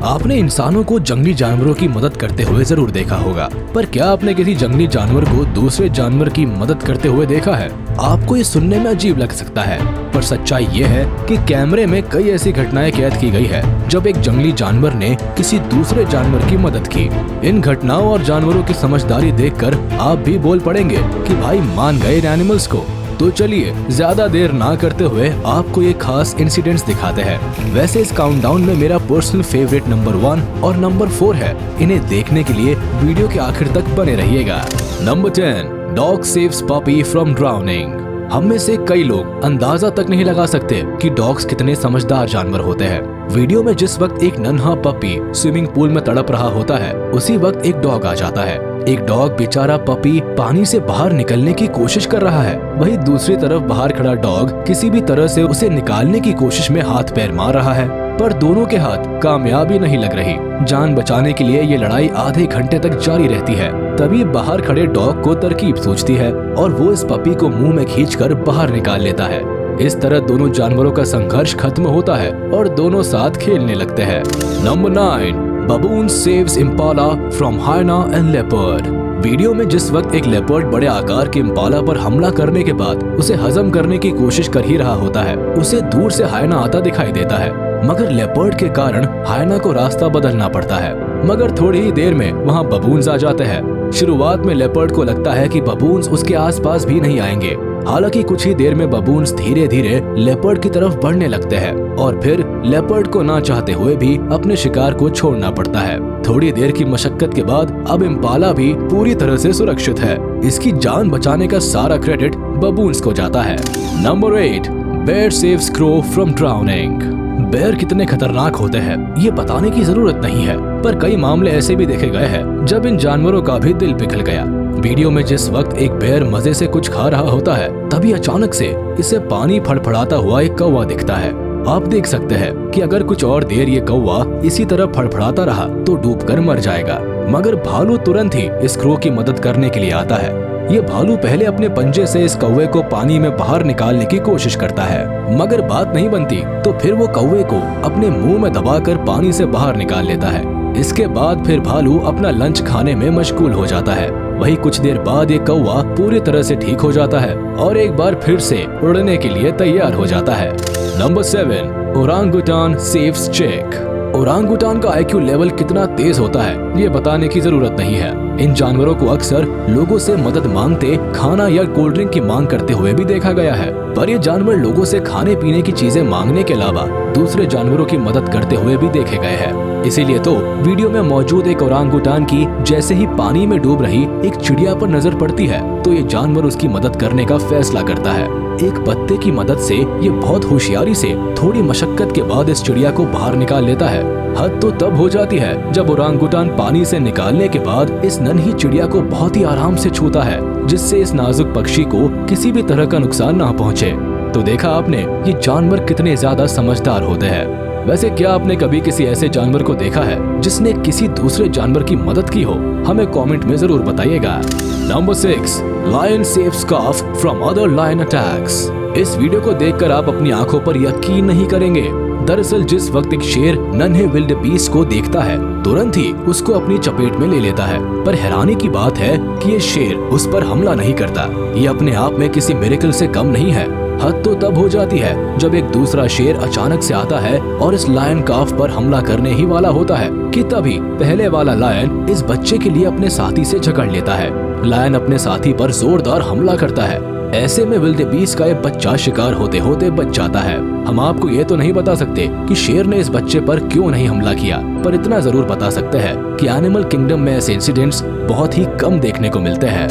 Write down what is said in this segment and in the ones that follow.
आपने इंसानों को जंगली जानवरों की मदद करते हुए जरूर देखा होगा, पर क्या आपने किसी जंगली जानवर को दूसरे जानवर की मदद करते हुए देखा है? आपको ये सुनने में अजीब लग सकता है, पर सच्चाई ये है कि कैमरे में कई ऐसी घटनाएं कैद की गई है जब एक जंगली जानवर ने किसी दूसरे जानवर की मदद की। इन घटनाओं और जानवरों की समझदारी देखकर आप भी बोल पड़ेंगे कि भाई मान गए इन एनिमल्स को। तो चलिए ज्यादा देर ना करते हुए आपको ये खास इंसिडेंट्स दिखाते हैं। वैसे इस काउंटडाउन में मेरा पर्सनल फेवरेट नंबर 1 और नंबर 4 है। इन्हें देखने के लिए वीडियो के आखिर तक बने रहिएगा। Number 10, dog saves puppy from drowning. हम में से कई लोग अंदाजा तक नहीं लगा सकते कि डॉग्स कितने समझदार जानवर होते हैं। वीडियो में जिस वक्त एक नन्हा पपी स्विमिंग पूल में तड़प रहा होता है, उसी वक्त एक डॉग आ जाता है। एक डॉग बेचारा पपी पानी से बाहर निकलने की कोशिश कर रहा है, वहीं दूसरी तरफ बाहर खड़ा डॉग किसी भी तरह से उसे निकालने की कोशिश में हाथ पैर मार रहा है, पर दोनों के हाथ कामयाबी नहीं लग रही। जान बचाने के लिए ये लड़ाई आधे घंटे तक जारी रहती है। तभी बाहर खड़े डॉग को तरकीब सूझती है और वो इस पपी को मुंह में खींचकर बाहर निकाल लेता है। इस तरह दोनों जानवरों का संघर्ष खत्म होता है और दोनों साथ खेलने लगते हैं। Number 9, baboon saves impala from hyena and leopard. Video में जिस वक्त एक लेपर्ड बड़े आकार के इम्पाला पर हमला करने के बाद उसे हजम करने की कोशिश कर ही रहा होता है, उसे दूर से हाइना आता दिखाई देता है, मगर लेपर्ड के कारण हाइना को रास्ता बदलना पड़ता है। मगर थोड़ी ही देर में वहाँ बबून्स आ जाते हैं। शुरुआत में लेपर्ड को लगता है कि बबून्स उसके आसपास भी नहीं आएंगे, हालांकि कुछ ही देर में बबून्स धीरे धीरे लेपर्ड की तरफ बढ़ने लगते हैं और फिर लेपर्ड को ना चाहते हुए भी अपने शिकार को छोड़ना पड़ता है। थोड़ी देर की मशक्कत के बाद अब इम्पाला भी पूरी तरह से सुरक्षित है। इसकी जान बचाने का सारा क्रेडिट बबून्स को जाता है। Number 8, bear saves crow from drowning. Bear कितने खतरनाक होते हैं ये बताने की जरूरत नहीं है, पर कई मामले ऐसे भी देखे गए हैं जब इन जानवरों का भी दिल पिघल गया। वीडियो में जिस वक्त एक बेयर मजे से कुछ खा रहा होता है, तभी अचानक से इसे पानी फड़फड़ाता हुआ एक कौवा दिखता है। आप देख सकते हैं कि अगर कुछ और देर ये कौवा इसी तरह फड़फड़ाता रहा तो डूबकर मर जाएगा, मगर भालू तुरंत ही इस क्रो की मदद करने के लिए आता है। ये भालू पहले अपने पंजे से इस कौवे को पानी में बाहर निकालने की कोशिश करता है, मगर बात नहीं बनती तो फिर वो कौवे को अपने मुंह में दबाकर पानी से बाहर निकाल लेता है। इसके बाद फिर भालू अपना लंच खाने में मशगूल हो जाता है। वही कुछ देर बाद ये कौवा पूरी तरह से ठीक हो जाता है और एक बार फिर से उड़ने के लिए तैयार हो जाता है। नंबर 7, ओरांगुटान सेव्स चिक। ओरांगुटान का IQ लेवल कितना तेज होता है ये बताने की जरूरत नहीं है। इन जानवरों को अक्सर लोगों से मदद मांगते, खाना या कोल्ड ड्रिंक की मांग करते हुए भी देखा गया है, पर ये जानवर लोगों से खाने पीने की चीजें मांगने के अलावा दूसरे जानवरों की मदद करते हुए भी देखे गए हैं। इसीलिए तो वीडियो में मौजूद एक ओरांगुटान की जैसे ही पानी में डूब रही एक चिड़िया पर नजर पड़ती है तो ये जानवर उसकी मदद करने का फैसला करता है। एक पत्ते की मदद से ये बहुत होशियारी से थोड़ी मशक्कत के बाद इस चिड़िया को बाहर निकाल लेता है। हद तो तब हो जाती है जब ओरांगुटान पानी से निकालने के बाद इस नन्ही चिड़िया को बहुत ही आराम से छूता है, जिससे इस नाजुक पक्षी को किसी भी तरह का नुकसान ना पहुँचे। तो देखा आपने ये जानवर कितने ज्यादा समझदार होते हैं। वैसे क्या आपने कभी किसी ऐसे जानवर को देखा है जिसने किसी दूसरे जानवर की मदद की हो? हमें कमेंट में जरूर बताइएगा। Number 6, lion saves calf from other lion attacks. इस वीडियो को देखकर आप अपनी आंखों पर यकीन नहीं करेंगे। दरअसल जिस वक्त एक शेर नन्हे विल्ड बीस्ट को देखता है, तुरंत ही उसको अपनी चपेट में ले लेता है। पर हैरानी की बात है कि ये शेर उस पर हमला नहीं करता। ये अपने आप में किसी मिरेकल से कम नहीं है। हद तो तब हो जाती है जब एक दूसरा शेर अचानक से आता है और इस लायन काफ पर हमला करने ही वाला होता है कि तभी पहले वाला लायन इस बच्चे के लिए अपने साथी से झगड़ लेता है। लायन अपने साथी पर जोरदार हमला करता है। ऐसे में विल्डेबीस्ट का एक बच्चा शिकार होते होते बच जाता है। हम आपको ये तो नहीं बता सकते कि शेर ने इस बच्चे पर क्यों नहीं हमला किया, पर इतना जरूर बता सकते हैं कि एनिमल किंगडम में ऐसे इंसिडेंट्स बहुत ही कम देखने को मिलते हैं।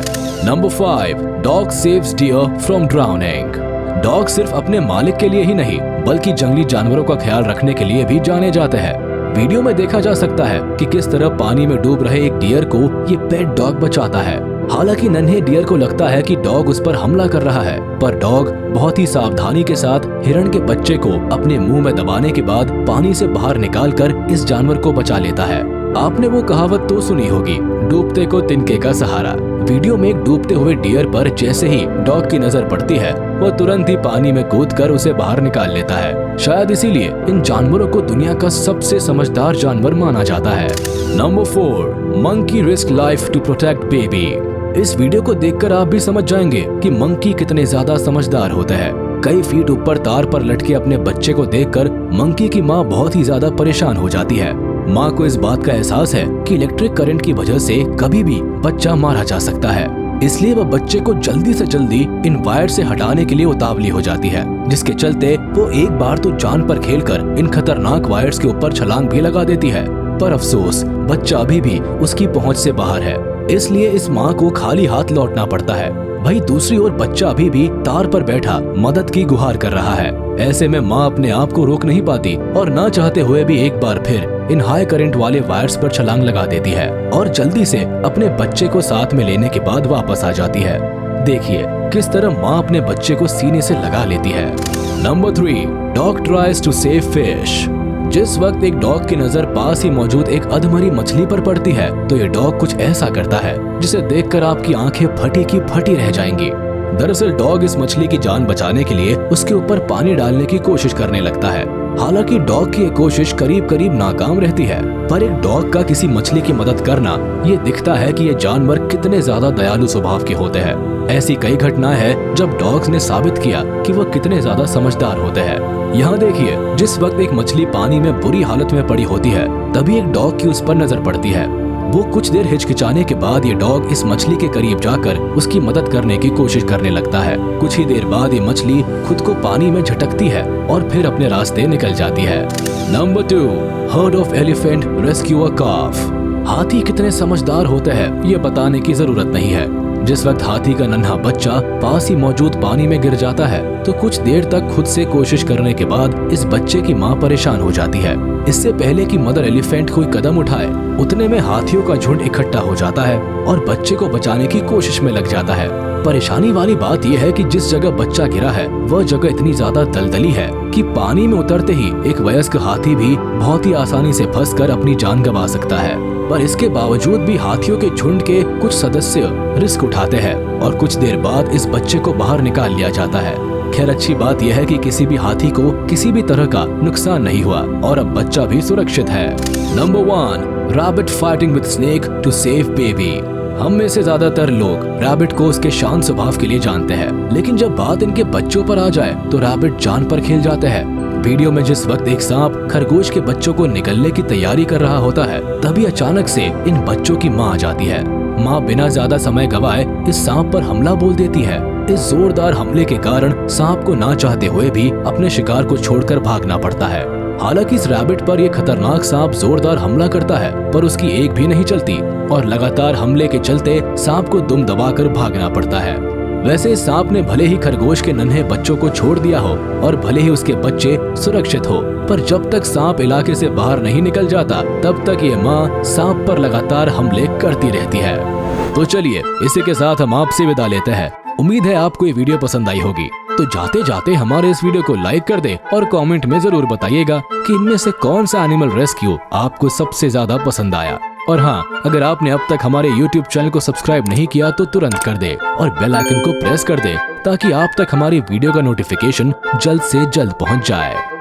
Number 5, dog saves dear from drowning. Dog सिर्फ अपने मालिक के लिए ही नहीं बल्कि जंगली जानवरों का ख्याल रखने के लिए भी जाने जाते हैं। वीडियो में देखा जा सकता है कि किस तरह पानी में डूब रहे एक डियर को ये पेट डॉग बचाता है। हालांकि नन्हे डियर को लगता है कि डॉग उस पर हमला कर रहा है, पर डॉग बहुत ही सावधानी के साथ हिरण के बच्चे को अपने मुंह में दबाने के बाद पानी से बाहर निकालकर इस जानवर को बचा लेता है। आपने वो कहावत तो सुनी होगी, डूबते को तिनके का सहारा। वीडियो में एक डूबते हुए डियर पर जैसे ही डॉग की नजर पड़ती है वो तुरंत ही पानी में कूदकर उसे बाहर निकाल लेता है। शायद इसीलिए इन जानवरों को दुनिया का सबसे समझदार जानवर माना जाता है। Number 4, monkey risk life to protect baby. इस वीडियो को देखकर आप भी समझ जाएंगे कि मंकी कितने ज्यादा समझदार होते हैं। कई फीट ऊपर तार पर लटके अपने बच्चे को देखकर मंकी की माँ बहुत ही ज्यादा परेशान हो जाती है। माँ को इस बात का एहसास है कि इलेक्ट्रिक करंट की वजह से कभी भी बच्चा मारा जा सकता है, इसलिए वह बच्चे को जल्दी से जल्दी इन वायर से हटाने के लिए उतावली हो जाती है, जिसके चलते वो एक बार तो जान पर खेलकर इन खतरनाक वायर्स के ऊपर छलांग भी लगा देती है। पर अफसोस बच्चा अभी भी उसकी पहुंच से बाहर है, इसलिए इस माँ को खाली हाथ लौटना पड़ता है। वहीं दूसरी ओर बच्चा अभी भी तार पर बैठा मदद की गुहार कर रहा है। ऐसे में माँ अपने आप को रोक नहीं पाती और ना चाहते हुए भी एक बार फिर इन हाई करंट वाले वायर्स पर छलांग लगा देती है और जल्दी से अपने बच्चे को साथ में लेने के बाद वापस आ जाती है। देखिए किस तरह माँ अपने बच्चे को सीने से लगा लेती है। Number 3, dog tries to save fish. जिस वक्त एक डॉग की नजर पास ही मौजूद एक अधमरी मछली पर पड़ती है तो ये डॉग कुछ ऐसा करता है जिसे देखकर आपकी आंखें फटी की फटी रह जाएंगी। दरअसल डॉग इस मछली की जान बचाने के लिए उसके ऊपर पानी डालने की कोशिश करने लगता है। हालांकि डॉग की ये कोशिश करीब करीब नाकाम रहती है, पर एक डॉग का किसी मछली की मदद करना ये दिखता है कि ये जानवर कितने ज्यादा दयालु स्वभाव के होते हैं। ऐसी कई घटनाएं हैं जब डॉग्स ने साबित किया कि वो कितने ज्यादा समझदार होते हैं। यहाँ देखिए, जिस वक्त एक मछली पानी में बुरी हालत में पड़ी होती है तभी एक डॉग की उस पर नजर पड़ती है। वो कुछ देर हिचकिचाने के बाद ये डॉग इस मछली के करीब जाकर उसकी मदद करने की कोशिश करने लगता है। कुछ ही देर बाद ये मछली खुद को पानी में झटकती है और फिर अपने रास्ते निकल जाती है। Number 2, herd of elephant rescue a calf. हाथी कितने समझदार होते हैं ये बताने की जरूरत नहीं है। जिस वक्त हाथी का नन्हा बच्चा पास ही मौजूद पानी में गिर जाता है तो कुछ देर तक खुद से कोशिश करने के बाद इस बच्चे की माँ परेशान हो जाती है। इससे पहले कि मदर एलिफेंट कोई कदम उठाए उतने में हाथियों का झुंड इकट्ठा हो जाता है और बच्चे को बचाने की कोशिश में लग जाता है। परेशानी वाली बात यह है कि जिस जगह बच्चा गिरा है वह जगह इतनी ज्यादा दलदली है कि पानी में उतरते ही एक वयस्क हाथी भी बहुत ही आसानी से फंसकर अपनी जान गंवा सकता है। पर इसके बावजूद भी हाथियों के झुंड के कुछ सदस्य रिस्क उठाते हैं और कुछ देर बाद इस बच्चे को बाहर निकाल लिया जाता है। खैर अच्छी बात यह है कि किसी भी हाथी को किसी भी तरह का नुकसान नहीं हुआ और अब बच्चा भी सुरक्षित है। Number 1, rabbit fighting with snake to save baby. हम में से ज्यादातर लोग रैबिट को उसके शांत स्वभाव के लिए जानते हैं, लेकिन जब बात इनके बच्चों पर आ जाए तो रैबिट जान पर खेल जाते हैं। वीडियो में जिस वक्त एक सांप खरगोश के बच्चों को निगलने की तैयारी कर रहा होता है तभी अचानक से इन बच्चों की माँ आ जाती है। माँ बिना ज्यादा समय गवाए इस सांप पर हमला बोल देती है। इस जोरदार हमले के कारण सांप को ना चाहते हुए भी अपने शिकार को छोड़कर भागना पड़ता है। हालांकि इस रैबिट पर यह खतरनाक सांप जोरदार हमला करता है पर उसकी एक भी नहीं चलती और लगातार हमले के चलते सांप को दुम दबाकर भागना पड़ता है। वैसे इस सांप ने भले ही खरगोश के नन्हे बच्चों को छोड़ दिया हो और भले ही उसके बच्चे सुरक्षित हो, पर जब तक सांप इलाके से बाहर नहीं निकल जाता तब तक ये माँ सांप पर लगातार हमले करती रहती है। तो चलिए इसी के साथ हम आपसे विदा लेते हैं। उम्मीद है आपको ये वीडियो पसंद आई होगी। तो जाते जाते हमारे इस वीडियो को लाइक कर दे और कमेंट में जरूर बताइएगा कि इनमें से कौन सा एनिमल रेस्क्यू आपको सबसे ज्यादा पसंद आया। और हाँ, अगर आपने अब तक हमारे YouTube चैनल को सब्सक्राइब नहीं किया तो तुरंत कर दे और बेल आइकन को प्रेस कर दे ताकि आप तक हमारी वीडियो का नोटिफिकेशन जल्द से जल्द पहुंच जाए।